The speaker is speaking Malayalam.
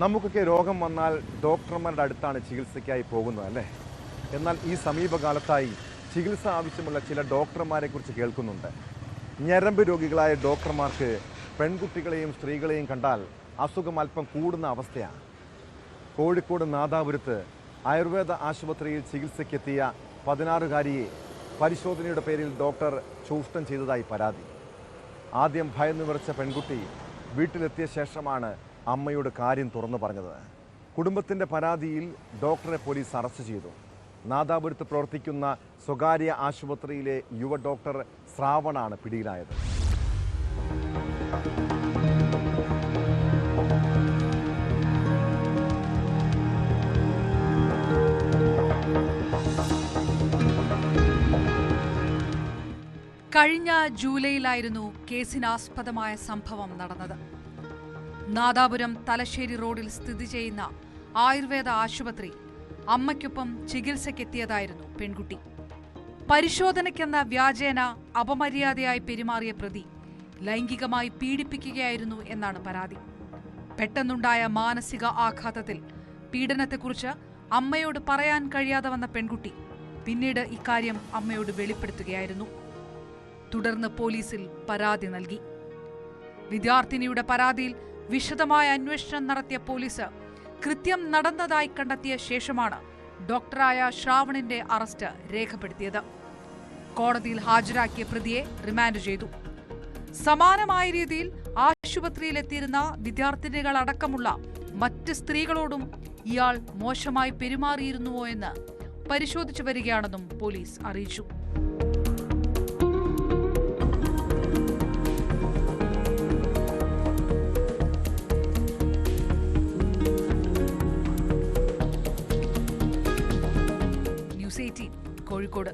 നമുക്കൊക്കെ രോഗം വന്നാൽ ഡോക്ടർമാരുടെ അടുത്താണ് ചികിത്സയ്ക്കായി പോകുന്നത് അല്ലേ? എന്നാൽ ഈ സമീപകാലത്തായി ചികിത്സ ആവശ്യമുള്ള ചില ഡോക്ടർമാരെക്കുറിച്ച് കേൾക്കുന്നുണ്ട്. ഞരമ്പ് രോഗികളായ ഡോക്ടർമാർക്ക് പെൺകുട്ടികളെയും സ്ത്രീകളെയും കണ്ടാൽ അസുഖം അല്പം കൂടുന്ന അവസ്ഥയാണ്. കോഴിക്കോട് നാദാപുരത്ത് ആയുർവേദ ആശുപത്രിയിൽ ചികിത്സയ്ക്കെത്തിയ 16-കാരിയെ പരിശോധനയുടെ പേരിൽ ഡോക്ടർ ചൂഷണം ചെയ്തതായി പരാതി. ആദ്യം ഭയന്നു വിറച്ച പെൺകുട്ടി വീട്ടിലെത്തിയ ശേഷമാണ് അമ്മയോട് കാര്യം തുറന്നു പറഞ്ഞത്. കുടുംബത്തിൻ്റെ പരാതിയിൽ ഡോക്ടറെ പോലീസ് അറസ്റ്റ് ചെയ്തു. നാദാപുരത്ത് പ്രവർത്തിക്കുന്ന സ്വകാര്യ ആശുപത്രിയിലെ യുവ ഡോക്ടർ ശ്രാവണാണ് പിടിയിലായത്. കഴിഞ്ഞ ജൂലൈയിലായിരുന്നു കേസിനാസ്പദമായ സംഭവം നടന്നത്. നാദാപുരം തലശ്ശേരി റോഡിൽ സ്ഥിതി ചെയ്യുന്ന ആയുർവേദ ആശുപത്രി അമ്മയ്ക്കൊപ്പം ചികിത്സയ്ക്കെത്തിയതായിരുന്നു പെൺകുട്ടി. പരിശോധനയ്ക്കെന്ന വ്യാജേന അപമര്യാദയായി പെരുമാറിയ പ്രതി ലൈംഗികമായി പീഡിപ്പിക്കുകയായിരുന്നു എന്നാണ് പരാതി. പെട്ടെന്നുണ്ടായ മാനസിക ആഘാതത്തിൽ പീഡനത്തെക്കുറിച്ച് അമ്മയോട് പറയാൻ കഴിയാതെ വന്ന പെൺകുട്ടി പിന്നീട് ഇക്കാര്യം അമ്മയോട് വെളിപ്പെടുത്തുകയായിരുന്നു. തുടർന്ന് പോലീസിൽ പരാതി നൽകി. വിദ്യാർത്ഥിനിയുടെ പരാതിയിൽ വിശദമായ അന്വേഷണം നടത്തിയ പോലീസ് കൃത്യം നടന്നതായി കണ്ടെത്തിയ ശേഷമാണ് ഡോക്ടറായ ശ്രാവണിന്റെ അറസ്റ്റ് രേഖപ്പെടുത്തിയത്. കോടതിയിൽ ഹാജരാക്കിയ പ്രതിയെ റിമാൻഡ് ചെയ്തു. സമാനമായ രീതിയിൽ ആശുപത്രിയിലെത്തിയിരുന്ന വിദ്യാർത്ഥിനികളടക്കമുള്ള മറ്റ് സ്ത്രീകളോടും ഇയാൾ മോശമായി പെരുമാറിയിരുന്നുവോ എന്ന് പരിശോധിച്ചു വരികയാണെന്നും പോലീസ് അറിയിച്ചു. ന്യൂസ് 18 കോഴിക്കോട്.